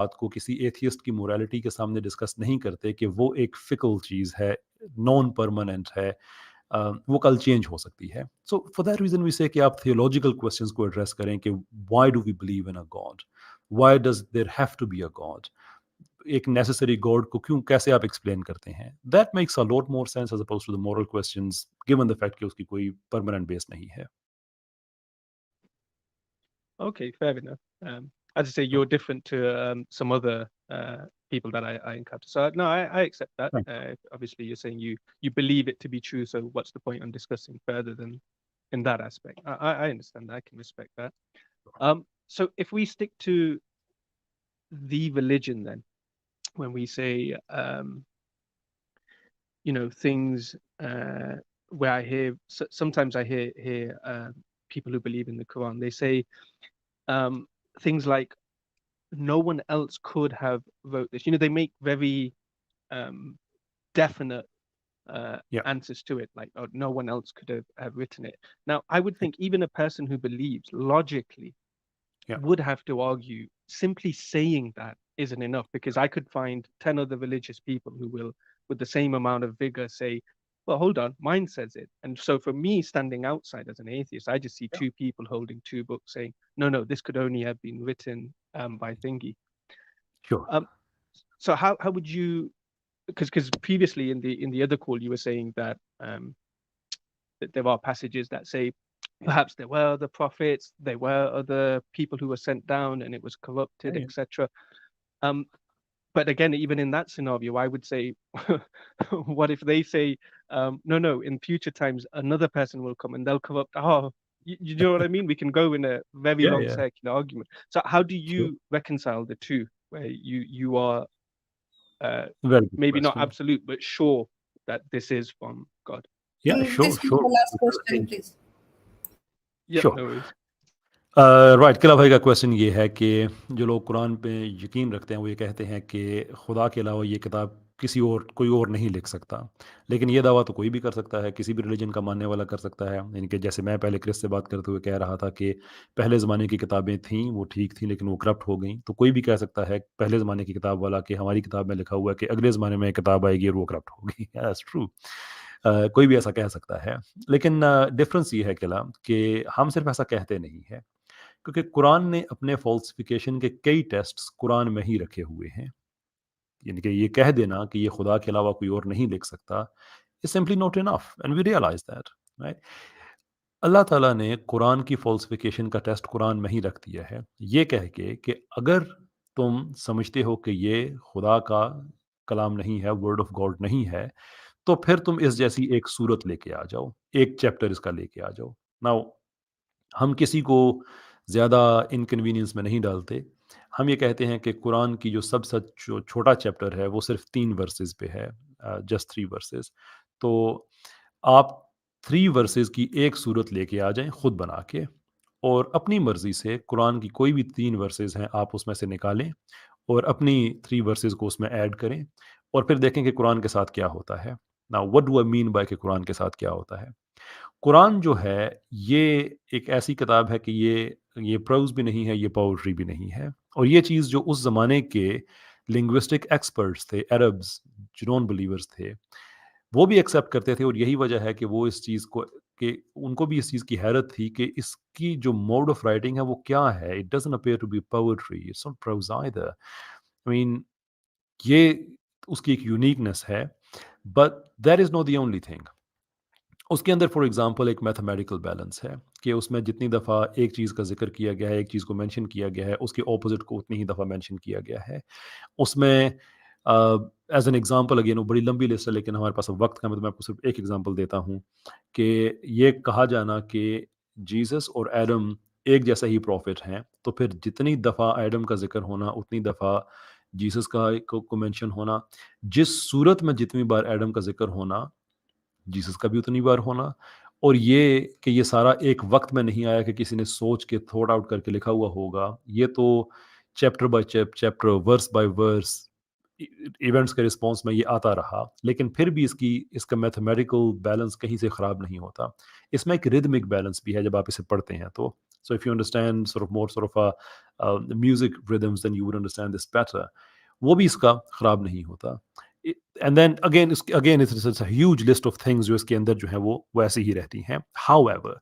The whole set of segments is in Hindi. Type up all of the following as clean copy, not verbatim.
बात को किसी एथियस्ट की मोरालिटी के सामने डिस्कस नहीं करते कि वो एक फिकल चीज़ है, नॉन परमानेंट है, वो कल चेंज हो सकती है। So for that reason we say कि आप थियोलॉजिकल क्वेश्चंस को एड्रेस करें कि why do we believe in a God? Why does there have to be a God? एक नेसेसरी गॉड को क्यों कैसे आप एक्सप्लेन करते हैं? That makes a lot more sense as opposed to the moral questions given the fact कि उसकी कोई परमानेंट बेस नहीं है। Okay, fair enough. As I say, you're different to some other people that I encounter. So no, I accept that. Right. Obviously, you're saying you believe it to be true. So what's the point on discussing further than in that aspect? I understand that. I can respect that. So if we stick to the religion, then when we say things where I hear sometimes I hear people who believe in the Quran, they say um, things like no one else could have wrote this. They make very um, definite Yeah. answers to it, like, oh, no one else could have written it. Now, I would think even a person who believes logically Yeah. would have to argue simply saying that isn't enough, because I could find 10 other religious people who will, with the same amount of vigor, say, well, hold on, mine says it. And so for me, standing outside as an atheist, I just see Yeah. two people holding two books saying, no, this could only have been written by Thingy. Sure. Um, so how would you, because previously in the other call you were saying that there are passages that say perhaps there were other prophets, there were other people who were sent down and it was corrupted, Yeah. etc. Um, but again, even in that scenario, I would say, what if they say, no, in future times, another person will come and they'll corrupt. Oh, you know what I mean? We can go in a very Yeah. long Yeah. circular argument. So how do Sure. you reconcile the two, where you are Very good maybe not question. absolute, but sure that this is from God? Yeah. Sure. This is Sure. the last question, please. Yep, Sure. no worries. Right, किला भाई का क्वेश्चन ये है कि जो लोग कुरान पे यकीन रखते हैं वो ये कहते हैं कि खुदा के अलावा ये किताब कोई और नहीं लिख सकता। लेकिन ये दावा तो कोई भी कर सकता है, किसी भी रिलीजन का मानने वाला कर सकता है। यानी कि जैसे मैं पहले क्रिस से बात करते हुए कह रहा था कि पहले ज़माने की किताबें थीं, वो ठीक थीं लेकिन वो करप्ट हो गईं। तो कोई भी कह सकता है पहले ज़माने की किताब वाला कि हमारी किताब में लिखा हुआ है कि अगले ज़माने में किताब आएगी और वो करप्ट होगी। That's true. कोई भी ऐसा कह सकता है। लेकिन डिफ़रेंस ये है किला कि हम सिर्फ़ ऐसा कहते नहीं हैं। क्योंकि कुरान ने अपने फॉल्सिफिकेशन के कई टेस्ट्स कुरान में ही रखे हुए हैं। यानी कि ये कह देना कि ये खुदा के अलावा कोई और नहीं लिख सकता is simply not enough and we realize that, right? Allah Taala ने कुरान की फॉल्सिफिकेशन का टेस्ट कुरान में ही रख दिया है, ये कह के कि अगर तुम समझते हो कि ये खुदा का कलाम नहीं है, वर्ड ऑफ गॉड नहीं है, तो फिर तुम इस जैसी एक सूरत लेके आ जाओ, एक चैप्टर इसका लेके आ जाओ। नाउ हम किसी को ज़्यादा इनकन्वीनियंस में नहीं डालते। हम ये कहते हैं कि कुरान की जो सबसे जो छोटा चैप्टर है वो सिर्फ़ 3 वर्सेस पे है, जस्ट 3 वर्सेस। तो आप 3 वर्सेस की एक सूरत लेके आ जाएँ खुद बना के और अपनी मर्ज़ी से कुरान की कोई भी 3 वर्सेस हैं आप उसमें से निकालें और अपनी 3 वर्सेस को उसमें ऐड करें और फिर देखें कि कुरान के साथ क्या होता है। Now what do I mean by कि कुरान के साथ क्या होता है? कुरान जो है, ये एक ऐसी किताब है कि ये प्रोज़ भी नहीं है, ये पोएट्री भी नहीं है। और ये चीज़ जो उस ज़माने के लिंग्विस्टिक एक्सपर्ट्स थे, अरब्स जो नॉन बिलीवर्स थे, वो भी एक्सेप्ट करते थे और यही वजह है कि वो इस चीज़ को कि उनको भी इस चीज़ की हैरत थी कि इसकी जो मोड ऑफ राइटिंग है, वो क्या है? It doesn't appear to be poetry, it's not prose either. I mean ये उसकी एक यूनिकनेस है, but that is not the only thing. उसके अंदर फॉर एग्जांपल एक मैथमेटिकल बैलेंस है कि उसमें जितनी दफ़ा एक चीज़ का ज़िक्र किया गया है, एक चीज़ को मेंशन किया गया है, उसके ऑपोज़िट को उतनी ही दफ़ा मेंशन किया गया है। उसमें एज़ एन एग्ज़ाम्पल अगेन वो बड़ी लंबी लिस्ट है लेकिन हमारे पास अब वक़्त कम है तो मैं आपको सिर्फ़ एक एग्ज़ाम्पल देता हूँ कि ये कहा जाना कि जीसस और एडम एक जैसा ही प्रॉफ़िट हैं, तो फिर जितनी दफ़ा एडम का ज़िक्र होना, उतनी दफ़ा जीसस को मेंशन होना। जिस सूरत में जितनी बार एडम का ज़िक्र होना, जीसस का भी उतनी बार होना। और ये कि ये सारा एक वक़्त में नहीं आया कि किसी ने सोच के थॉट आउट करके लिखा हुआ होगा। ये तो chapter by chapter, verse by verse events के रिस्पॉन्स में ये आता रहा, लेकिन फिर भी इसका मैथमेटिकल बैलेंस कहीं से ख़राब नहीं होता। इसमें एक रिदमिक बैलेंस भी है जब आप इसे पढ़ते हैं तो। So if you understand sort of more sort of music rhythms, then you would understand this better. वो भी इसका ख़राब नहीं होता। And then again it's a huge list of things जो इसके अंदर जो है वो वैसी ही रहती हैं। हाउएवर,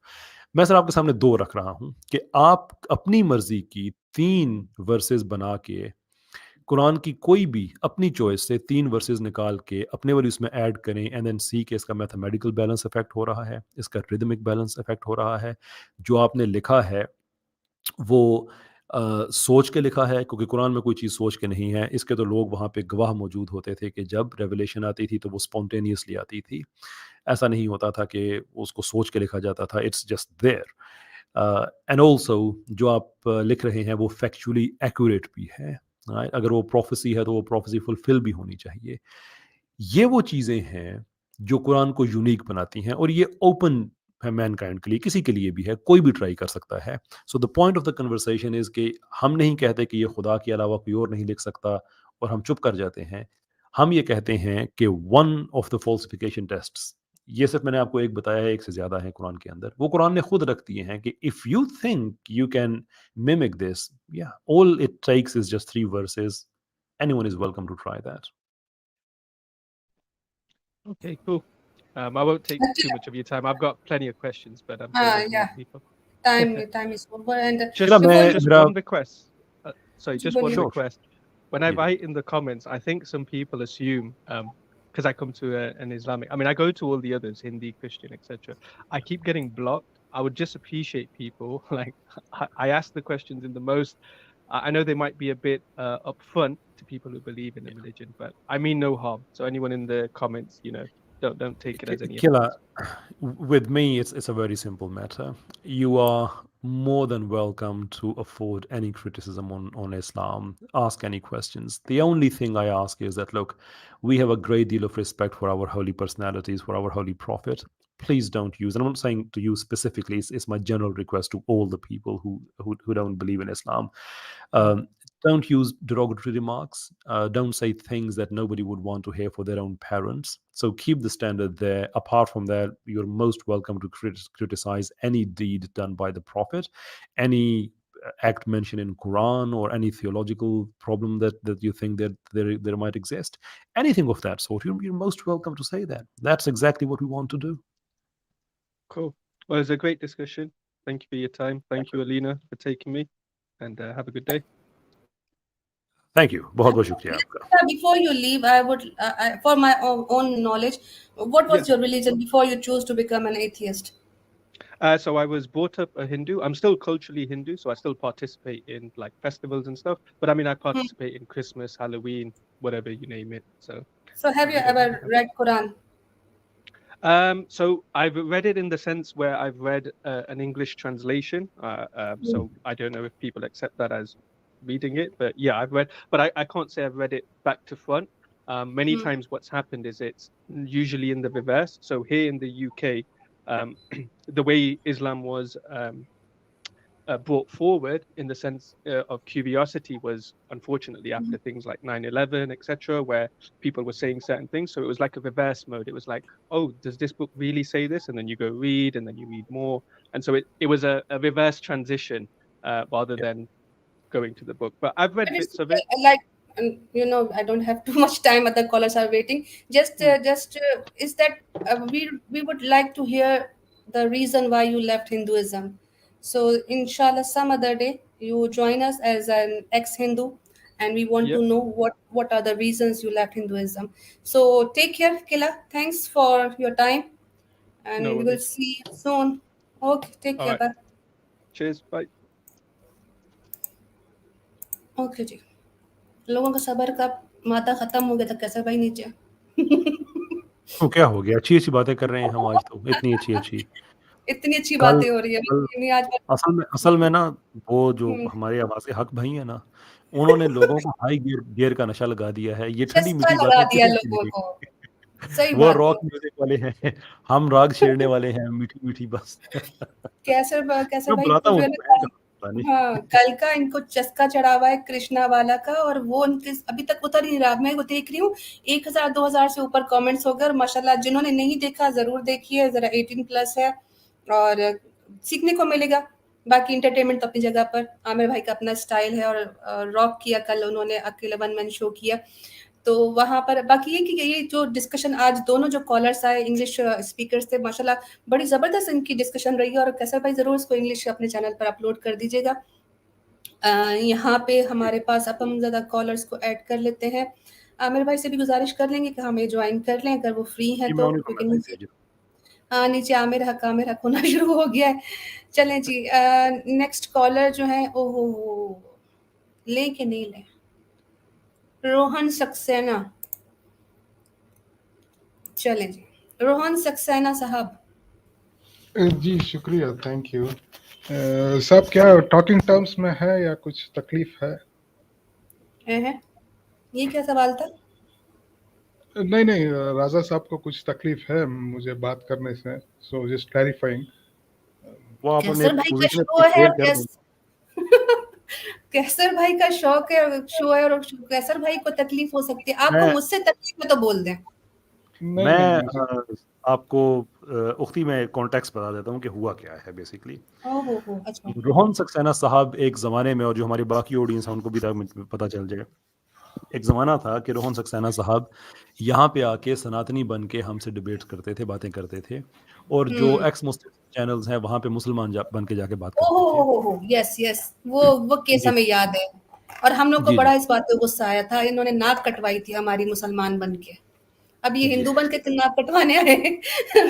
मैं सर आपके सामने 2 रख रहा हूँ कि आप अपनी मर्ज़ी की 3 वर्सेस बना के कुरान की कोई भी अपनी चॉइस से 3 वर्सेस निकाल के अपने वाली उसमें ऐड करें एंड देन सी कि इसका मैथमेटिकल बैलेंस इफ़ेक्ट हो रहा है, इसका रिदमिक बैलेंस इफ़ेक्ट हो रहा है। जो आपने लिखा है वो सोच के लिखा है, क्योंकि कुरान में कोई चीज़ सोच के नहीं है। इसके तो लोग वहाँ पे गवाह मौजूद होते थे कि जब रेवलेशन आती थी तो वो स्पॉन्टेनियसली आती थी। ऐसा नहीं होता था कि उसको सोच के लिखा जाता था, it's just there. And also जो आप लिख रहे हैं वो फैक्चुअली एक्यूरेट भी है, राइट? अगर वो प्रोफेसी है तो वो प्रोफेसी फुलफिल भी होनी चाहिए। ये वो चीज़ें हैं जो कुरान को यूनिक बनाती हैं, और ये ओपन है मैनकाइंड के लिए, किसी के लिए भी है, कोई भी ट्राई कर सकता है। So the point of the conversation is कि हम नहीं कहते कि ये खुदा के अलावा कोई और नहीं लिख सकता और हम चुप कर जाते हैं। हम ये कहते हैं कि one of the falsification tests, ये सिर्फ मैंने आपको एक बताया है, एक से ज़्यादा है कुरान के अंदर। वो कुरान ने खुद रख दिए हैं कि if you think you can mimic this, या all it takes is just 3 verses, anyone is welcome to try that. Okay, cool. I won't take too Actually, much of your time. I've got plenty of questions, but I'm sure there's more yeah, people. time is over. And Just, मेरा before मैं you, just मेरा one request. Sorry, just one Bolliye. Sure. request. When I Yeah. write in the comments, I think some people assume, because I come to an Islamic, I mean, I go to all the others, Hindi, Christian, etc. I keep getting blocked. I would just appreciate people like I ask the questions in the most. I know they might be a bit upfront to people who believe in a religion, but I mean no harm. So anyone in the comments, don't take it as any Killer, offense. with me, it's a very simple matter. You are more than welcome to afford any criticism on Islam, ask any questions. The only thing I ask is that, look, we have a great deal of respect for our holy personalities, for our holy prophet. Please don't use, and I'm not saying to you specifically, it's my general request to all the people who don't believe in Islam. Um, don't use derogatory remarks. Don't say things that nobody would want to hear for their own parents. So keep the standard there. Apart from that, you're most welcome to criticize any deed done by the Prophet, any act mentioned in Quran, or any theological problem that you think that there might exist. Anything of that sort, you're most welcome to say that. That's exactly what we want to do. Cool. Well, it was a great discussion. Thank you for your time. Thank you, Alina, for taking me, and have a good day. Thank you. बहुत बहुत शुक्रिया आपका. before you leave, I would, for my own knowledge, what was Yeah. your religion before you chose to become an atheist? So I was brought up a Hindu. I'm still culturally Hindu, so I still participate in like festivals and stuff. But I mean, I participate in Christmas, Halloween, whatever you name it. So have you ever read Quran? So I've read it in the sense where I've read an English translation. So I don't know if people accept that as reading it, but yeah, I've read. But I can't say I've read it back to front. Many times, what's happened is it's usually in the reverse. So here in the UK, the way Islam was brought forward in the sense of curiosity was unfortunately after things like 9/11, etc., where people were saying certain things. So it was like a reverse mode. It was like, oh, does this book really say this? And then you go read, and then you read more. And so it was a reverse transition rather than going to the book. But I've read But it's bits of it. like, I don't have too much time. Other callers are waiting. Just is that we would like to hear the reason why you left Hinduism. So inshallah, some other day you join us as an ex-Hindu, and we want Yep. to know what are the reasons you left Hinduism. So take care, Kila. Thanks for your time, and No we will worries. see you soon. Okay, take All care. right. Bye. Cheers. Bye. Okay जी, लोगों का सबर का माता खत्म हो गया था, कैसे भाई नीचे. तो क्या हो गया? अच्छी-अच्छी बातें कर रहे हैं हम आज तो, इतनी अच्छी-अच्छी. इतनी अच्छी कल बातें हो रही है कल नहीं आज. असल में ना, वो जो हम्म, हमारे आवाज़े हक भाई हैं ना, उन्होंने लोगों को हाई गियर गियर का नशा लगा दिया है। ये चस्का ठंडी-मीठी लगा बातें दिया किसे अच्छी लोगों लगेंगी? को. सही वो बात है. रॉक म्यूज़िक वाले हैं, हम राग छेड़ने वाले हैं, मीठी-मीठी बस. कैसे मैं भाई बुलाता हूँ फिर उनको, हैं कहाँ? पता नहीं। हाँ, कल का इनको चस्का चढ़ा हुआ है कृष्णा वाला का, और वो उनके अभी तक उतर ही नहीं रहा। मैं वो देख रही हूँ 1000-2000 से ऊपर कमेंट्स हो गए, और माशाल्लाह जिन्होंने नहीं देखा ज़रूर देखिए, ज़रा 18+ है और सीखने को मिलेगा। बाकी एंटरटेनमेंट तो अपनी जगह पर, आमिर भाई का अपना स्टाइल है, और रॉक किया कल उन्होंने, अकेला वन मैन शो किया। तो वहाँ पर बाकी ये कि ये जो डिस्कशन आज दोनों जो कॉलर्स आए इंग्लिश स्पीकर्स थे, माशाल्लाह बड़ी ज़बरदस्त इनकी डिस्कशन रही है। और कैसर भाई ज़रूर इसको इंग्लिश अपने चैनल पर अपलोड कर दीजिएगा। यहाँ पे हमारे पास अब हम ज़्यादा कॉलर्स को ऐड कर लेते हैं। आमिर भाई से भी गुजारिश कर लेंगे कि हमें ज्वाइन कर लें अगर वो फ्री हैं जी, मैं तो, उन्हीं को क्योंकि मैसेज नीचे भेज नीचे आमिर हक होना शुरू हो गया है। चलें जी, नेक्स्ट कॉलर जो है, ओहो हो, लें कि नहीं लें? रोहन सक्सेना, चलें जी, रोहन सक्सेना साहब। जी शुक्रिया, थैंक यू। साहब क्या टॉकिंग टर्म्स में है या कुछ तकलीफ है? हैं? ये क्या सवाल था? नहीं नहीं, राजा साहब को कुछ तकलीफ है मुझे बात करने से, सो जस्ट क्लैरिफाइंग। वो आप अपने कैसर भाई का पोजीशन शो अपनी है, क्लियर और कर दें। कैसर भाई का शौक है, शो है, और कैसर भाई को तकलीफ हो सकती है, आपको मैं मुझसे तकलीफ है तो बोल दें। नहीं मैं नहीं, आपको उख्ती में कॉन्टेक्स्ट बता देता हूँ कि हुआ क्या है बेसिकली। ओहो हो, अच्छा। रोहन सक्सेना साहब एक ज़माने में, और जो हमारी बाकी ऑडियंस है उनको भी पता चल जाए, एक ज़माना था कि रोहन सक्सेना साहब यहाँ पे आके सनातनी बन के हमसे डिबेट्स करते थे, बातें करते थे, और जो एक्स मुस्लिम चैनल्स हैं वहाँ पे मुसलमान बन के जाके बात करते थे। ओहो, यस यस, वो केस जी हमें याद है, और हम लोग को जी बड़ा जी इस बात पे गुस्सा आया था, इन्होंने नाक कटवाई थी हमारी मुसलमान बन के। अब ये जी हिंदू बन के नाक कटवाने आए।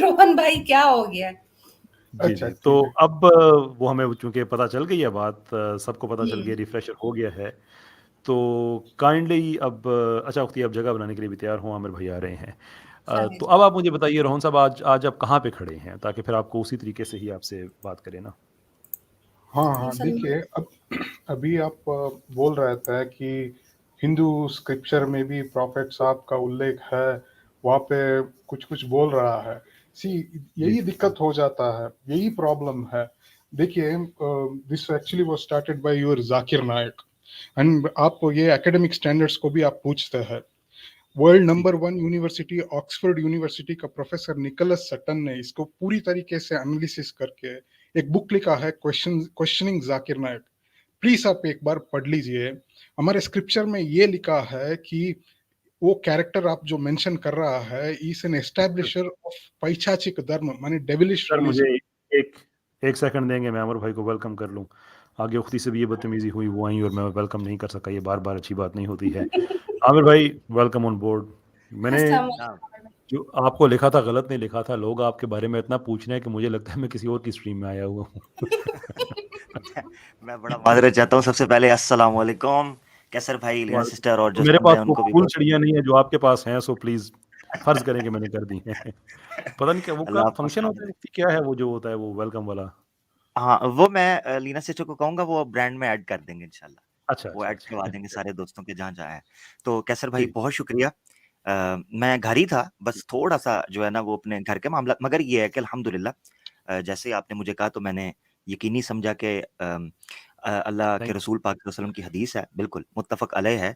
रोहन भाई क्या हो गया? जी अच्छा जी। तो ठीक है। अब वो हमें चूंकि पता चल गई है बात, सबको पता चल गया, रिफ्रेशर हो गया है। तो काइंडली अब अच्छा उख्ती अब जगह बनाने के लिए भी तैयार हों, आमिर भाई आ रहे हैं। चलें तो जी। अब आप मुझे बताइए रोहन साहब, आज आज आप कहाँ पे खड़े हैं, ताकि फिर आपको उसी तरीके से ही आपसे बात करें ना। हाँ जी हाँ, सलमान। देखिए अब अभी आप बोल रहे थे कि हिंदू स्क्रिप्चर में भी प्रॉफेट साहब का उल्लेख है, वहाँ पे कुछ कुछ बोल रहा है। सी, जी यही दिक्कत हो जाता है, यही प्रॉब्लम है। देखिए, this actually was started by your Zakir Naik, and आप ये एकेडमिक स्टैंडर्ड्स को भी आप पूछते हैं। वर्ल्ड जी नंबर 1 यूनिवर्सिटी ऑक्सफोर्ड यूनिवर्सिटी का प्रोफेसर निकोलस सटन ने इसको पूरी तरीके से एनालिसिस करके एक बुक लिखा है, क्वेश्चनिंग जाकिर नायक। प्लीज आप एक बार पढ़ लीजिए। हमारे स्क्रिप्चर में ये लिखा है कि वो कैरेक्टर आप जो मेंशन कर रहा है, इज एन एस्टैब्लिशर ऑफ पैशाचिक धर्म, माने डेविलिश सर, मुझे रिलीजन। एक एक सेकंड देंगे, मैं अमर भाई को वेलकम कर लूँ। आगे उख्ती से भी ये बदतमीजी हुई, वो आई और मैं वेलकम नहीं कर सका, ये बार बार अच्छी बात नहीं होती है। आमिर भाई वेलकम ऑन बोर्ड। मैंने अस्सलाम नाम वालेकुम। जो आपको लिखा था गलत नहीं लिखा था, लोग आपके बारे में इतना पूछ रहे हैं कि मुझे लगता है मैं किसी और की स्ट्रीम में आया हुआ हूँ। मैं बड़ा माजरत चाहता हूँ। सबसे पहले अस्सलाम वालेकुम कैसर भाई, लीना सिस्टर और जो मेरे सुन रहे पास हैं वो उनको भी फूल बहुत चिड़िया नहीं है जो आपके पास हैं, सो प्लीज फर्ज करें कि मैंने कर दी है। पता नहीं क्या वो अल्लाह का आपको फंक्शन सलामत होता है, रखे। क्या है वो जो होता है वो वेलकम वाला। हाँ, वो मैं लीना सिस्टर को कहूंगा, वो ब्रांड में ऐड कर देंगे इंशाल्लाह। अच्छा वो अच्छा ऐड करवा अच्छा। देंगे सारे दोस्तों के जहाँ जहाँ है। तो कैसर भाई जी बहुत शुक्रिया। मैं घर ही था, बस थोड़ा सा जो है ना वो अपने घर के मामला, मगर ये है कि अल्हम्दुलिल्लाह जैसे ही आपने मुझे कहा तो मैंने यकीनी समझा कि अल्लाह के थैंक रसूल पाक वसल्लम की हदीस है, बिल्कुल मुत्तफक अलैह है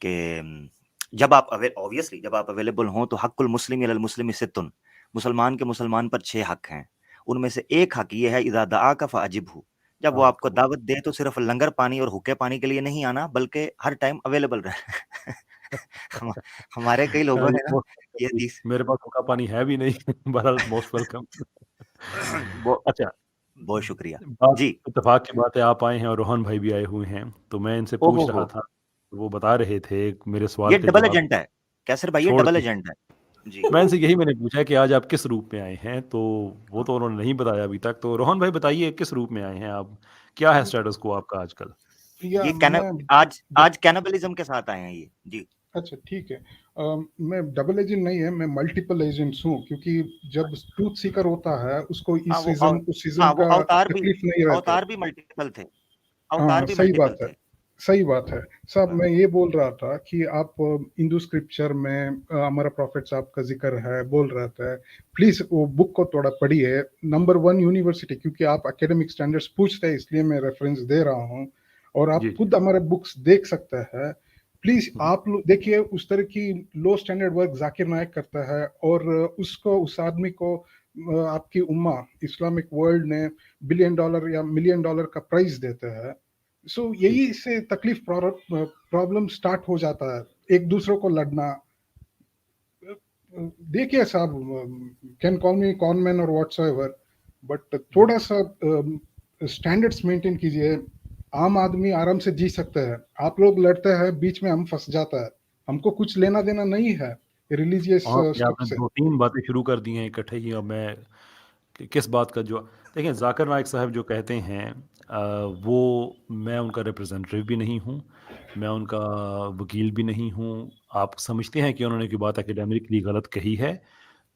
कि जब आप ऑब्वियसली जब आप अवेलेबल हों तो हक़्कुल मुस्लिम अलल मुस्लिम सित्तुन, मुसलमान के मुसलमान पर 6 हक हैं। उनमें से एक हक ये है, इज़ा दआका फ़अजिबहु, जब वो आपको दावत दे तो सिर्फ लंगर पानी और हुक्के पानी के लिए नहीं आना, बल्कि हर टाइम अवेलेबल रहे। हम हमारे कई लोगों ने ना ये हदीस मेरे पास हुक्का पानी है भी नहीं। बहरहाल मोस्ट वेलकम। वो अच्छा, बहुत शुक्रिया। बात जी। इत्तेफाक की बात है, आप आए हैं और रोहन भाई भी आए हुए हैं, तो मैं इनसे ओहो पूछ रहा हो! था, वो बता रहे थे मेरे सवाल ये के डबल जवाब एजेंडा है। कैसर भाई ये छोड़ डबल के। एजेंडा है। जी। मैं इनसे यही मैंने पूछा कि आज आप किस रूप में आए हैं, तो वो तो उन्होंने नहीं बताया अभी तक। तो रोहन भाई बताइए किस रूप में आए हैं आप, क्या है स्टेटस को आपका आजकल? ये या कैन मैं आज कैनिबलिज्म के साथ आए हैं ये। जी। अच्छा ठीक है। मैं डबल एजेंट नहीं है, मैं मल्टीपल एजेंट्स हूँ, क्योंकि जब ट्रूथ सीकर होता है उसको हाँ, इस इज्म उस इज्म वो का तकलीफ नहीं रहता। अवतार भी मल्टीपल थे। हाँ अवतार भी सही बात मल्टीपल है, थे। सही बात है साहब। हाँ। मैं ये बोल रहा था कि आप हिंदू स्क्रिप्चर में हमारा प्रॉफिट साहब का जिक्र है, बोल रहा था, प्लीज वो बुक को थोड़ा पढ़िए। नंबर 1 यूनिवर्सिटी, क्योंकि आप एकेडमिक स्टैंडर्ड्स पूछते हैं इसलिए मैं रेफरेंस दे रहा हूँ, और आप जी, जी। खुद हमारे बुक्स देख सकते हैं। प्लीज हम्म, आप लोग देखिए, उस तरह की लो स्टैंडर्ड वर्क जाकिर नायक करता है, और उसको, उस आदमी को आपकी उम्मा इस्लामिक वर्ल्ड ने $1 बिलियन या $1 मिलियन का प्राइज देते हैं। सो जी, यही से तकलीफ प्रॉब्लम स्टार्ट हो जाता है, एक दूसरों को लड़ना। देखिए साहब, कैन कॉल मी कॉनमैन और व्हाट्सएवर, बट थोड़ा सा स्टैंडर्ड्स मेंटेन कीजिए। आम आदमी आराम से जी सकते हैं, आप लोग लड़ते हैं, बीच में हम फंस जाता है। हमको कुछ लेना देना नहीं है रिलीजियस और ये स्टफ आपने से। 2-3 बातें शुरू कर दी हैं इकट्ठे ही। अब मैं किस बात का जो देखिए ज़ाकिर नाइक साहब जो कहते हैं वो मैं उनका रिप्रेजेंटेटिव भी नहीं हूँ, मैं उनका वकील भी नहीं हूँ। आप समझते हैं कि उन्होंने कोई बात एकेडमिकली गलत कही है,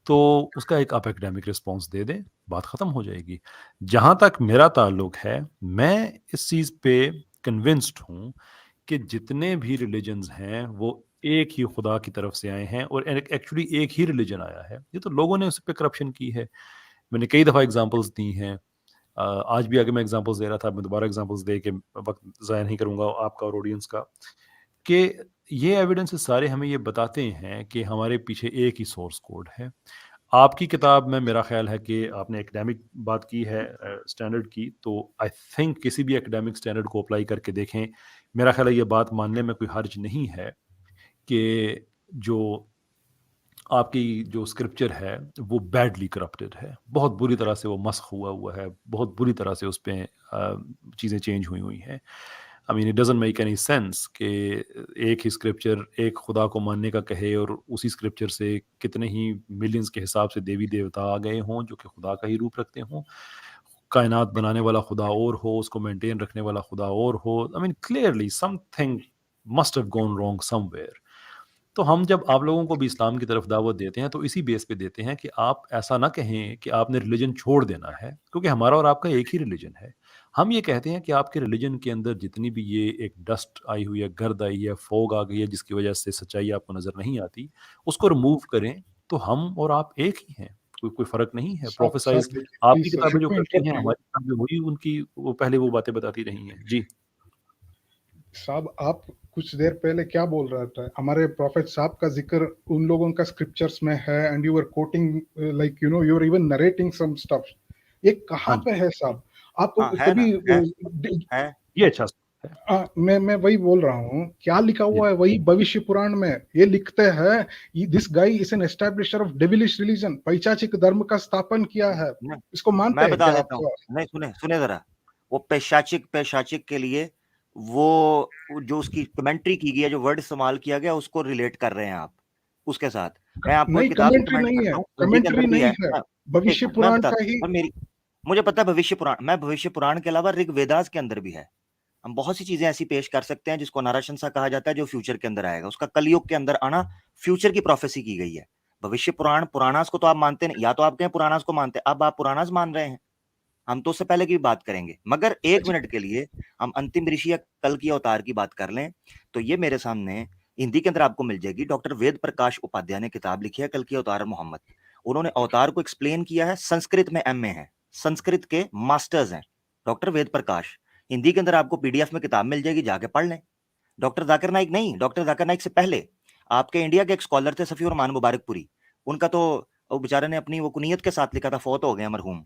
तो उसका एक आप एकेडमिक रिस्पॉन्स दे दें, बात ख़त्म हो जाएगी। जहाँ तक मेरा ताल्लुक है, मैं इस चीज़ पे कन्विंस्ड हूँ कि जितने भी रिलीजन्स हैं वो एक ही खुदा की तरफ से आए हैं, और एक्चुअली एक ही रिलीजन आया है। ये तो लोगों ने उस पे करप्शन की है। मैंने कई दफ़ा एग्जांपल्स दी हैं। आज भी आगे मैं एग्जांपल्स दे रहा था, मैं दोबारा एग्जांपल्स दे के वक्त ज़ाया नहीं करूँगा आपका और ऑडियंस का, कि ये एविडेंसेस सारे हमें ये बताते हैं कि हमारे पीछे एक ही सोर्स कोड है। आपकी किताब में मेरा ख्याल है कि आपने एकेडमिक बात की है स्टैंडर्ड की, तो आई थिंक किसी भी एकेडमिक स्टैंडर्ड को अप्लाई करके देखें। मेरा ख्याल है ये बात मानने में कोई हर्ज नहीं है कि जो आपकी जो स्क्रिप्चर है वो बैडली करप्टेड है, बहुत बुरी तरह से वो मस्ख हुआ हुआ है, बहुत बुरी तरह से उस पे चीज़ें चेंज हुई हुई हैं। I mean it doesn't make any sense कि एक ही स्क्रिप्चर एक खुदा को मानने का कहे और उसी स्क्रिप्चर से कितने ही मिलियंस के हिसाब से देवी देवता आ गए हों जो कि खुदा का ही रूप रखते हों। कायनात बनाने वाला खुदा और हो, उसको मेंटेन रखने वाला खुदा और हो। I mean clearly something must have gone wrong somewhere. तो हम जब आप लोगों को भी इस्लाम की तरफ दावत देते हैं तो इसी बेस पे देते हैं कि आप ऐसा ना कहें कि आपने रिलीजन छोड़ देना है, क्योंकि हमारा और आपका एक ही रिलीजन है। हम ये कहते हैं कि आपके रिलीजन के अंदर जितनी भी ये एक डस्ट आई हुई है, गर्द आई है, फॉग आ गई है जिसकी वजह से सच्चाई आपको नज़र नहीं आती, उसको रिमूव करें, तो हम और आप एक ही हैं। कोई फ़र्क नहीं है। साहब प्रोफेसाइज़ देखिए, आपकी प्लीज किताबें जो लेट मी करती हैं, इंटरप्ट यू। हमारी किताबें वही उनकी वो पहले वो बातें बताती रही हैं। जी। साहब आप कुछ देर पहले क्या बोल रहा था, हमारे प्रॉफिट साहब का जिक्र उन लोगों का स्क्रिप्चर्स में है, and you are quoting, like you know, you are even narrating some stuff. ये हाँ कहाँ जी। पे है साहब? आप हाँ, है ना, कभी है। ये अच्छा है। मैं वही बोल रहा हूँ, क्या लिखा जी। हुआ है वही भविष्य पुराण में। ये लिखते हैं, this guy is an establisher of devilish religion, पैशाचिक धर्म का स्थापन किया है। न इसको मानते मैं हैं बता क्या देता आप? हूँ। नहीं, सुने सुने ज़रा, वो पैशाचिक के लिए वो जो उसकी कमेंट्री की गई है, जो वर्ड इस्तेमाल किया गया, उसको रिलेट कर रहे हैं आप उसके साथ। मैं आपको एक नहीं, किताब कमेंट्री रिकमेंड नहीं है, करता हूँ, हिंदी के कमेंट्री अंदर भी नहीं है। है, एक भविष्य मिनट मैं पुराण का बताता ही। हूँ, और मुझे पता है भविष्य पुराण, मैं भविष्य पुराण के अलावा ऋग्वेदास के अंदर भी है। हम बहुत सी चीज़ें ऐसी पेश कर सकते हैं जिसको नाराशंसा कहा जाता है, जो फ्यूचर के अंदर आएगा। उसका कलयुग के अंदर आना फ्यूचर की प्रोफेसी की गई है। भविष्य पुराण, पुराणास को तो आप मानते नहीं, या तो आप कहें पुराणास को मानते, अब आप पुराणास मान रहे हैं। हम तो उससे पहले की भी बात करेंगे, मगर एक मिनट के लिए हम अंतिम ऋषि या कल की अवतार की बात कर लें, तो ये मेरे सामने हिंदी के अंदर आपको मिल जाएगी। डॉक्टर वेद प्रकाश उपाध्याय ने किताब लिखी है, कल की अवतार मोहम्मद। उन्होंने अवतार को एक्सप्लेन किया है, संस्कृत में एमए है, संस्कृत के मास्टर्स हैं डॉक्टर वेद प्रकाश। हिंदी के अंदर आपको पीडीएफ में किताब मिल जाएगी, जाके पढ़ लें। डॉक्टर जाकिर नाइक नहीं, डॉक्टर जाकिर नाइक से पहले आपके इंडिया के एक स्कॉलर थे सफी उरमान मुबारकपुरी। उनका तो वो बेचारे ने अपनी वो कुनियत के साथ लिखा था, फौत हो गए मरहूम,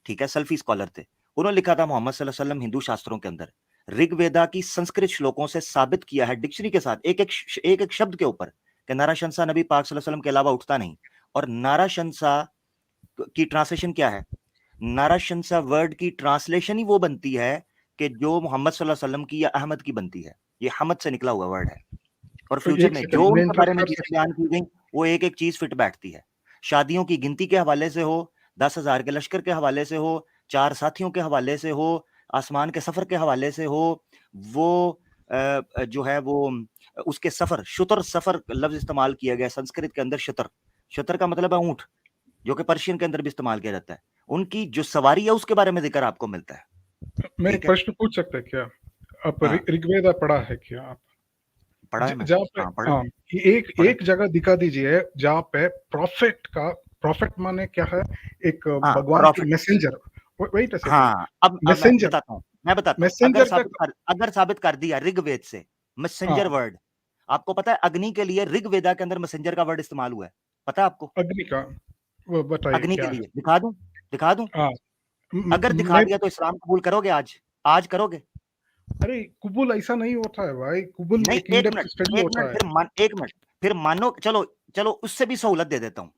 ठीक है, सल्फी स्कॉलर थे। उन्होंने लिखा था मोहम्मद सल्लल्लाहु अलैहि वसल्लम हिंदू शास्त्रों के अंदर ऋग्वेदा की संस्कृत श्लोकों से साबित किया है, डिक्शनरी के साथ, एक एक शब्द के ऊपर, कि नाराशंसा नबी पाक सल्लल्लाहु अलैहि वसल्लम के अलावा उठता नहीं। और नाराशंसा की ट्रांसलेशन क्या है? नाराशंसा वर्ड की ट्रांसलेशन ही वो बनती है कि जो मोहम्मद सल्लल्लाहु अलैहि वसल्लम की या अहमद की बनती है। ये हमद से निकला हुआ वर्ड है। और तो फ्यूचर एक में जो सेकंड, मैं उनके बारे इंटरप्ट में कर चीजें सकता बयान की गई, वो एक एक चीज फिट बैठती है। शादियों की गिनती के हवाले से हो, 10,000 के लश्कर के हवाले से हो, 4 साथियों के हवाले से हो, आसमान के सफर के हवाले से हो, वो जो है वो उसके सफर, शुतर सफर लफ्ज इस्तेमाल किया गया संस्कृत के अंदर। शुतर, शुतर का मतलब है ऊंट, जो कि पर्शियन के अंदर भी इस्तेमाल किया जाता है। उनकी जो सवारी है उसके बारे में जिक्र आपको मिलता है। मैं ठीक एक है, प्रश्न पूछ सकता है क्या? आप हाँ ऋग्वेद पढ़ा है क्या आप? पढ़ा है मैंने, जहाँ पे हाँ पढ़ा एक पढ़ा एक जगह दिखा दीजिए जहाँ पे प्रॉफिट माने क्या है? एक हाँ भगवान की prophet, messenger. Wait a second. हाँ अब मैं मैसेंजर बताता हूँ, मैं बताता हूँ, मैसेंजर का अगर साबित कर दिया ऋग्वेद से मैसेंजर हाँ, वर्ड, आपको पता है अग्नि के लिए ऋग्वेदा के अंदर मैसेंजर का वर्ड इस्तेमाल हुआ है, पता है आपको? अग्नि का वो बताइए अग्नि के क्या है? लिए दिखा दूं, दिखा दूं? हाँ, अगर दिखा मैं दिया तो इस्लाम कबूल करोगे आज? आज करोगे? अरे कुबुल ऐसा नहीं होता है भाई, कुबुल नहीं एक इन डेप्थ स्टडी एक होता मिनट है। एक मिनट फिर मानो, चलो चलो उससे भी सहूलत दे देता हूँ,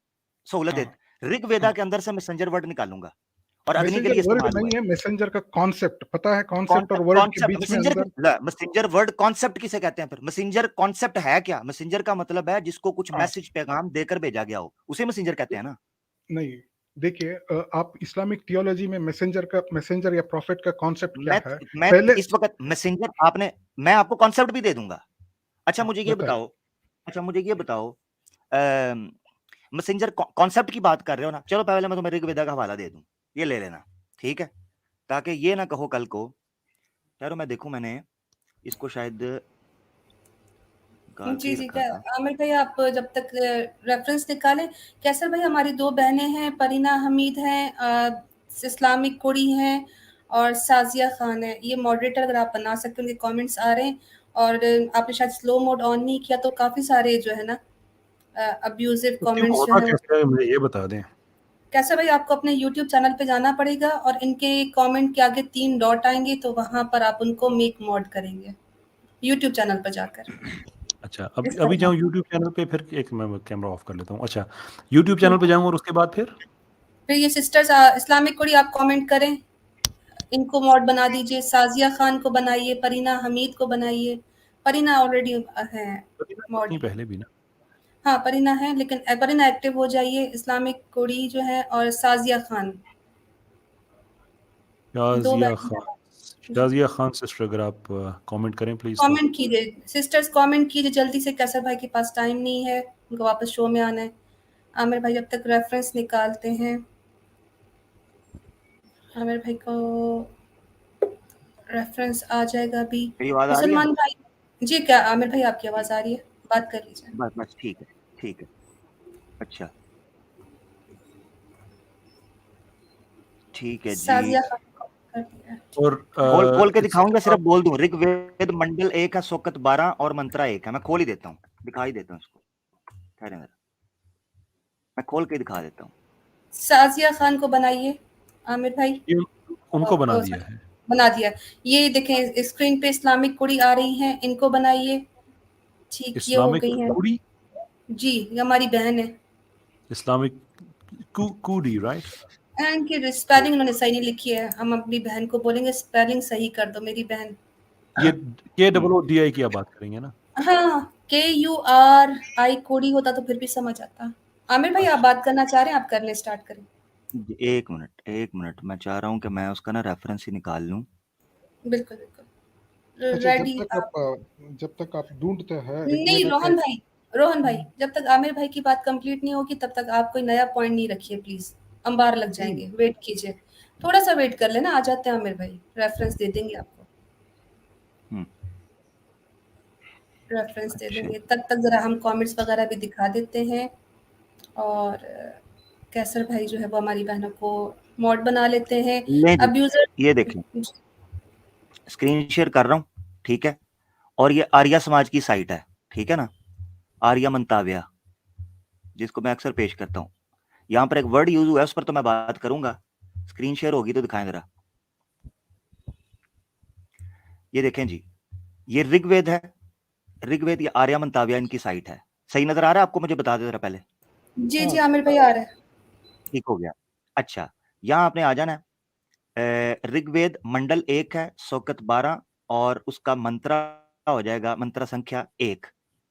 सहूलत हाँ, दे, ऋग्वेदा हाँ, के अंदर से मैसेंजर वर्ड निकालूंगा और अग्नि के मैसेंजर लिए वर्ड इस्तेमाल हुआ नहीं है। है, मैसेंजर का कॉन्सेप्ट पता है? कॉन्सेप्ट और कॉन्सेप्ट, वर्ड के बीच में अंदर मैसेंजर वर्ड कॉन्सेप्ट किसे कहते हैं? फिर मैसेंजर कॉन्सेप्ट है क्या? मैसेंजर का मतलब है जिसको कुछ हाँ, मैसेज पैगाम देकर भेजा गया हो, उसे मैसेंजर कहते हैं ना। नहीं, देखिए आप इस्लामिक थियोलॉजी में मैसेंजर या प्रॉफिट का कॉन्सेप्ट क्या है? मैं पहले इस वक्त मैसेंजर आपने, मैं आपको कॉन्सेप्ट भी दे दूंगा। अच्छा मुझे ये बताइए। बताओ, अच्छा मुझे ये बताओ, मैसेंजर कॉन्सेप्ट की बात कर रहे हो ना, चलो पहले मैं तुम्हें ऋग्वेदा का हवाला दे दूं, ये ले लेना, ठीक है, ताकि ये ना कहो कल को यार मैं देखूं मैंने इसको शायद गाल के जी ही जी, रखा क्या था। आमिर भाई आप जब तक रेफरेंस निकालें। कैसर भाई हमारी 2 बहनें हैं, परीना हमीद हैं, इस्लामिक कुड़ी हैं और साजिया खान है। ये मॉडरेटर अगर आप बना सकते हैं, उनके कमेंट्स आ रहे हैं और आपने शायद स्लो मोड ऑन नहीं किया तो काफ़ी सारे जो है ना अब्यूजिव तो क्यों कमेंट्स जो होता हैं। कैसे है मुझे ये बता दें। कैसर भाई आपको अपने यूट्यूब चैनल पे जाना पड़ेगा और इनके कमेंट के आगे 3 डॉट आएंगे तो वहाँ पर आप उनको मेक मॉड करेंगे यूट्यूब चैनल पर जाकर। अच्छा, इस अभी तरह जाऊँ यूट्यूब चैनल पे, फिर एक मैं कैमरा ऑफ कर लेता हूँ। अच्छा, यूट्यूब चैनल ठीक पे है। जाऊँ और उसके बाद फिर ये सिस्टर्स इस्लामिक कुड़ी आप कमेंट करें, इनको मॉड बना दीजिए। साजिया खान को बनाइए, परीना हमीद को बनाइए। परीना ऑलरेडी है फिर मॉड। थी पहले भी ना। हाँ परीना है, लेकिन परीना एक्टिव हो जाइए। इस्लामिक कुड़ी जो है और साजिया खान, 2 शाजिया बहन खान, हैं जी। शाजिया खान सिस्टर अगर आप कमेंट करें प्लीज़ तो। कमेंट कीजिए सिस्टर्स, कमेंट कीजिए जल्दी से। कैसर भाई के पास टाइम नहीं है, उनको वापस शो में आना है। आमिर भाई जब तक रेफरेंस निकालते हैं, आमिर भाई को रेफरेंस आ जाएगा अभी। मेरी आवाज आ रही है? मुसलमान भाई जी, क्या आमिर भाई आपकी आवाज़ आ रही है? बात कर लीजिए। बस बस ठीक है, ठीक है, अच्छा ठीक है जी। साजिया खान को कर दिया। और खोल खोल के इससे दिखाऊं या सिर्फ आप बोल दूं? ऋग्वेद मंडल 1 है, सोकत 12 और मंत्रा 1 है। मैं खोल ही देता हूँ, दिखा ही देता हूँ इसको, ठहरे जरा, मैं खोल के दिखा देता हूँ। साजिया खान को बनाइए आमिर भाई। ये उनको बना दिया sorry, है। बना दिया। ये देखें स्क्रीन पे इस्लामिक कुड़ी आ रही हैं, इनको बनाइए। ठीक, ये हो इस्लामिक गई हैं कुड़ी, जी, ये हमारी बहन है। इस्लामिक कुड़ी राइट। इनकी स्पेलिंग उन्होंने सही नहीं लिखी है, हम अपनी बहन को बोलेंगे स्पेलिंग सही कर दो मेरी बहन। ये KOODI की आप बात करेंगे ना। हाँ, KURI कोडी होता तो फिर भी समझ आता। आमिर भाई आप अच्छा, बात करना चाह रहे हैं, आप करने स्टार्ट करें। एक मिनट एक मिनट, मैं चाह रहा हूँ कि मैं उसका ना रेफरेंस ही निकाल लूँ। बिल्कुल बिल्कुल अच्छा, रेडी आप। जब तक आप ढूंढते हैं नहीं ऋग्वेद का। रोहन भाई जब तक आमिर भाई की बात कंप्लीट नहीं होगी तब तक आप कोई नया पॉइंट नहीं रखिए प्लीज। अंबार लग नहीं, जाएंगे, वेट कीजिए। थोड़ा सा वेट कर लेना, आ जाते हैं आमिर भाई, रेफरेंस दे देंगे आपको। हम्म, रेफरेंस दे अच्छा देंगे, तब तक जरा हम कमेंट्स वगैरह भी दिखा देते हैं। और कैसर भाई जो है वो हमारी बहनों को मॉड बना लेते हैं। ले जी, अब यूजर ये देखें स्क्रीन शेयर कर रहा हूँ, ठीक है, और ये आर्या समाज की साइट है, ठीक है ना, आर्या मंताव्या, जिसको मैं अक्सर पेश करता हूँ। यहाँ पर एक वर्ड यूज हुआ है, उस पर तो मैं बात करूंगा, स्क्रीन शेयर होगी तो दिखाएं जरा। ये देखें जी, ये ऋग्वेद है, ऋग्वेद, ये आर्या मंताव्या इनकी साइट है। सही नजर आ रहा है आपको? मुझे बता दे जरा पहले। जी जी हाँ, आमिर भाई आ रहा है। ठीक हो गया। अच्छा, यहाँ आपने आ जाना है, ऋग्वेद मंडल 1 है, सोकत 12 और उसका मंत्रा हो जाएगा मंत्रा संख्या 1,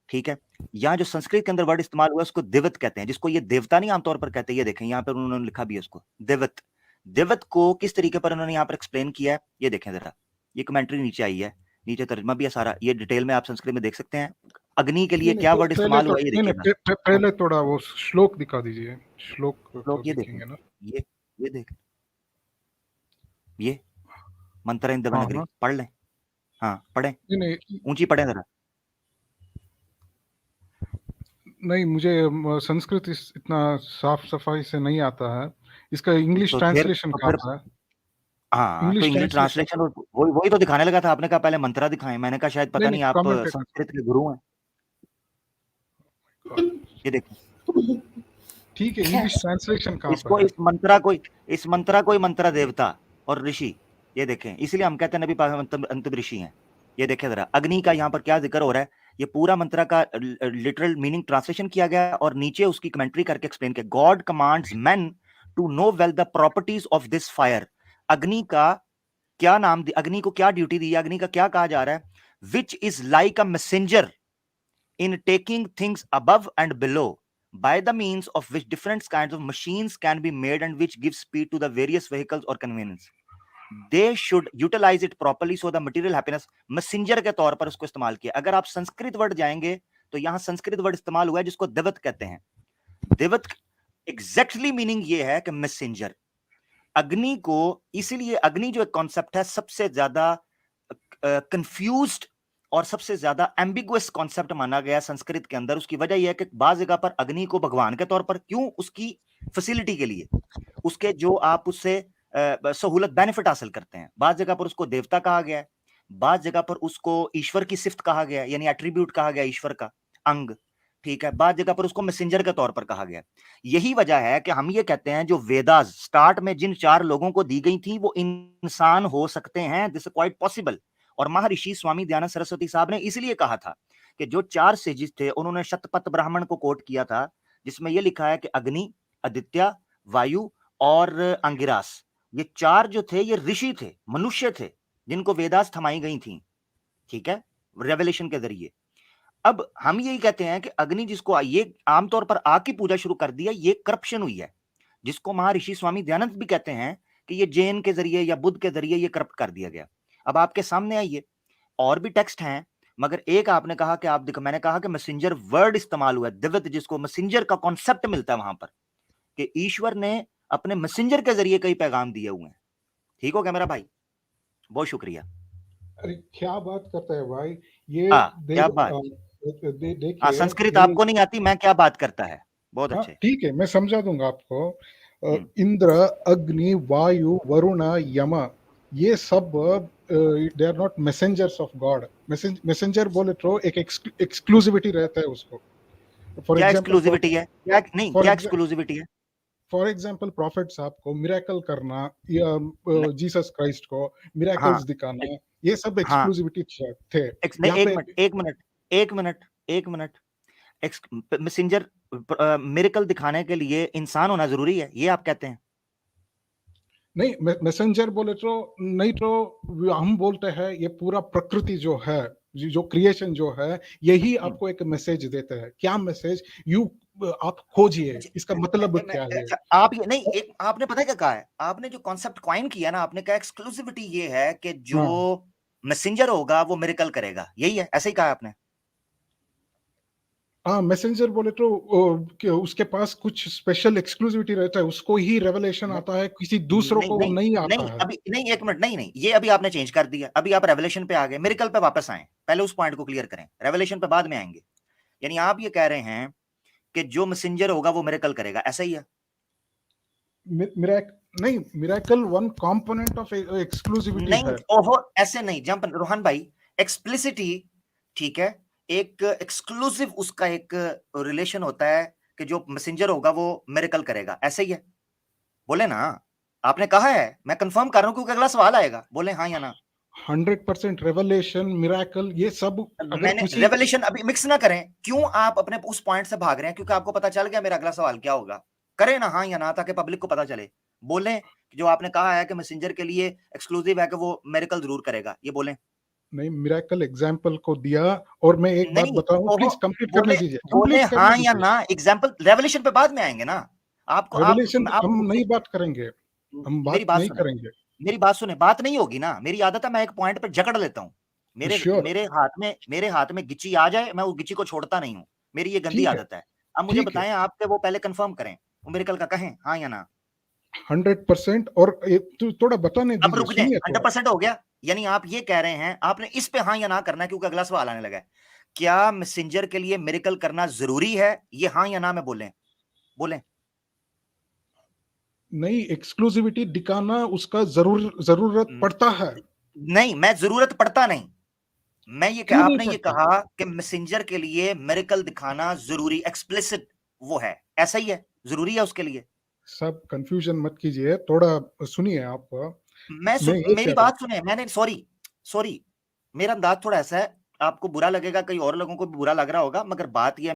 ठीक है। यहाँ जो संस्कृत के अंदर वर्ड इस्तेमाल हुआ है उसको दिवत कहते हैं, जिसको ये देवता नहीं आमतौर पर कहते हैं। ये देखें यहाँ पर उन्होंने लिखा भी है उसको दिवत। दिवत को किस तरीके पर उन्होंने यहाँ पर एक्सप्लेन किया है, ये देखें जरा, ये कमेंट्री नीचे आई है, नीचे तर्जमा भी है सारा, ये डिटेल में आप संस्कृत में देख सकते हैं। अग्नि के लिए नहीं, क्या वर्ड इस्तेमाल हुआ है ये नहीं, देखिएगा। पहले थोड़ा वो श्लोक दिखा दीजिए। श्लोक तो लोग ये देखें, देखेंगे ना। ये देख, ये मंत्र इन हाँ देवनागरी हाँ, पढ़ लें। हाँ पढ़े, नहीं ऊंची पढ़े जरा। नहीं, मुझे संस्कृत इतना साफ सफाई से नहीं आता है। इसका इंग्लिश तो ट्रांसलेशन कहाँ फिर पर है? हाँ, तो इंग्लिश इंग्लिश ट्रांसलेशन ट्रांसलेशन वही वही तो दिखाने लगा था। आपने कहा पहले मंत्रा दिखाएं, मैंने कहा शायद पता नहीं नहीं आप कमेंट संस्कृत के गुरु हैं। ये देखो, ठीक है, इंग्लिश ट्रांसलेशन कहाँ इसको पर है? इस मंत्रा कोई मंत्रा देवता और ऋषि, ये देखें, इसलिए हम कहते हैं नबी पाक अंतिम ऋषि हैं। ये देखें जरा, अग्नि का यहाँ पर क्या जिक्र हो रहा है, ये पूरा मंत्रा का लिटरल मीनिंग ट्रांसलेशन किया गया है और नीचे उसकी कमेंट्री करके एक्सप्लेन किया। God commands men to know well the properties of this fire. अग्नि का क्या नाम, अग्नि को क्या ड्यूटी दी है, अग्नि का क्या कहा जा रहा है, which is like a messenger in taking things above and below, by the means of which different kinds of machines can be made and which give speed to the various vehicles or convenience. They should utilize it properly so the material happiness. Messenger के तौर पर उसको इस्तेमाल किया। अगर आप संस्कृत वर्ड जाएंगे तो यहां संस्कृत वर्ड इस्तेमाल हुआ है जिसको दिवत कहते हैं। दिवत एग्जैक्टली मीनिंग ये है कि मैसेंजर। अग्नि को, इसीलिए अग्नि जो एक कॉन्सेप्ट है सबसे ज्यादा कंफ्यूज्ड और सबसे ज्यादा एम्बिगुअस कॉन्सेप्ट माना गया संस्कृत के अंदर। उसकी वजह यह है कि बाज जगह पर अग्नि को भगवान के तौर पर, क्यों, उसकी फैसिलिटी के लिए, उसके जो आप उससे सहूलत बेनिफिट हासिल करते हैं। बाज जगह पर उसको देवता कहा गया है, बाज जगह पर उसको ईश्वर की सिफ्त कहा गया है, यानी एट्रीब्यूट कहा गया ईश्वर का अंग, ठीक है। बाज जगह पर उसको मैसेंजर के तौर पर कहा गया। यही वजह है कि हम ये कहते हैं जो वेदास स्टार्ट में जिन 4 लोगों को दी गई थी वो इंसान हो सकते हैं, दिस इज क्वाइट पॉसिबल। और महर्षि स्वामी दयानंद सरस्वती साहब ने इसलिए कहा था कि जो 4 सेजिस थे उन्होंने शतपथ ब्राह्मण को कोट किया था जिसमें यह लिखा है कि अग्नि, आदित्य, वायु और अंगिरास, ये 4 जो थे ये ऋषि थे, मनुष्य थे जिनको वेदास थमाई गई थी, ठीक है, रेवलेशन के जरिए। अब हम यही कहते हैं कि अग्नि जिसको ये आमतौर पर आग की पूजा शुरू कर दिया, ये करप्शन हुई है, जिसको महर्षि स्वामी दयानंद भी कहते हैं कि ये जैन के जरिए या बुद्ध के जरिए ये करप्ट कर दिया गया। अब आपके सामने आइए, और भी टेक्स्ट हैं, मगर एक आपने कहा कि आप देखो, मैंने कहा कि मैसेंजर वर्ड इस्तेमाल हुआ है, दिव्यत, जिसको मैसेंजर का कॉन्सेप्ट मिलता है वहां पर कि ईश्वर ने अपने मैसेंजर के जरिए कई पैगाम दिए हुए हैं। ठीक हो गया मेरा भाई, बहुत शुक्रिया। अरे क्या बात करता है भाई, ये क्या बात, देखिए संस्कृत आपको नहीं आती, मैं क्या बात करता है, बहुत अच्छे। ठीक है, मैं समझा दूंगा आपको। इंद्र, अग्नि, वायु, वरुण, यम, ये सब they are not messengers of God. Messenger बोले तो एक एक्सक्लूसिविटी रहता है उसको। क्या एक्सक्लूसिविटी है, क्या नहीं, क्या एक्सक्लूसिविटी है? फॉर एग्जाम्पल प्रॉफिट साहब को मिरेकल करना, या जीसस क्राइस्ट को मिरेकल्स दिखाना, ये सब एक्सक्लूसिविटी थे। एक मिनट, मैसेंजर मिरेकल दिखाने के लिए इंसान होना जरूरी है, ये आप कहते हैं? नहीं, मैसेंजर बोले तो नहीं, तो हम बोलते हैं ये पूरा प्रकृति जो है, जो क्रिएशन जो है, यही आपको एक मैसेज देता है। क्या मैसेज? आप खोजिए इसका मतलब क्या है। आप ये नहीं, एक आपने पता है क्या कहा है, आपने जो कॉन्सेप्ट कॉइन किया ना, आपने कहा एक्सक्लूसिविटी ये है कि जो मैसेंजर होगा वो मिरेकल करेगा, यही है, ऐसे ही कहा आपने? हाँ, मैसेंजर बोले तो उसके पास कुछ स्पेशल एक्सक्लूसिविटी रहता है, उसको ही रेवलेशन आता है, किसी दूसरों को नहीं आता है। अभी नहीं, एक मिनट, नहीं, ये अभी आपने चेंज कर दिया, अभी आप रेवलेशन पे आ गए, मिरेकल पे वापस आए, पहले उस पॉइंट को क्लियर करें, रेवलेशन पे बाद में आएंगे। यानी आप ये कह रहे हैं कि जो मैसेंजर होगा वो मिरेकल करेगा, ऐसा ही है? नहीं, miracle one component of exclusivity है। नहीं, ओहो, ऐसे नहीं जंप रोहन भाई, एक्सप्लिसिटी, ठीक है, एक एक्सक्लूसिव उसका एक रिलेशन होता है कि जो मैसेंजर होगा वो मिरेकल करेगा, ऐसे ही है? बोले ना, आपने कहा है, मैं कंफर्म कर रहा हूं क्योंकि अगला सवाल आएगा, बोले हाँ या ना। 100% रेवलेशन, मिरेकल, ये सब। मैंने रेवलेशन अभी मिक्स ना करें, क्यों आप अपने उस पॉइंट से भाग रहे हैं? क्योंकि आपको पता चल गया मेरा अगला सवाल क्या होगा, करें ना हाँ या ना, ताकि पब्लिक को पता चले। बोले जो आपने कहा है कि मैसेंजर के लिए एक्सक्लूसिव है कि वो मिरेकल जरूर करेगा, ये बोले। नहीं, मिरेकल एग्जांपल को दिया, और मैं एक बात बताऊं, प्लीज कंप्लीट करने दीजिए। बोले हाँ या ना, एग्जांपल रेवलेशन पे बाद में आएंगे ना। आपको रेवलेशन हम नहीं बात करेंगे, हम बात नहीं करेंगे। मेरी बात सुने, बात नहीं होगी ना, मेरी आदत है, मैं एक पॉइंट पे जकड़ लेता हूँ, मेरे हाथ में गिच्ची आ जाए, मैं वो गिच्ची को छोड़ता नहीं हूँ, मेरी ये गंदी आदत है। अब मुझे बताएं, आपके वो पहले कंफर्म करें, वो मिरेकल का कहें हाँ या ना। 100%। और थोड़ा बताने अब दीजिए, रुक जाए, सुनिए थोड़ा। 100% हो गया, यानी आप ये कह रहे हैं, आपने इस पे हाँ या ना करना है क्योंकि अगला सवाल आने लगा है। क्या मैसेंजर के लिए मिरेकल करना जरूरी है? ये हाँ या ना में बोलें, बोलें। नहीं, एक्सक्लूसिविटी दिखाना उसका जरूरत पड़ता है। नहीं, मैं जरूरत पड़ता नहीं, मैं ये क्यों नहीं आपने ये पड़ता? कहा कि मैसेंजर के लिए मिरेकल दिखाना जरूरी, एक्सप्लिसिट वो है, ऐसा ही है, जरूरी है उसके लिए। सब कंफ्यूजन मत कीजिए, थोड़ा सुनिए आप। मैं ये मेरी कह रहा बात सुने, मैंने सॉरी मेरा अंदाज थोड़ा ऐसा है, आपको बुरा लगेगा, कई और लोगों को भी बुरा लग रहा होगा, मगर बात यह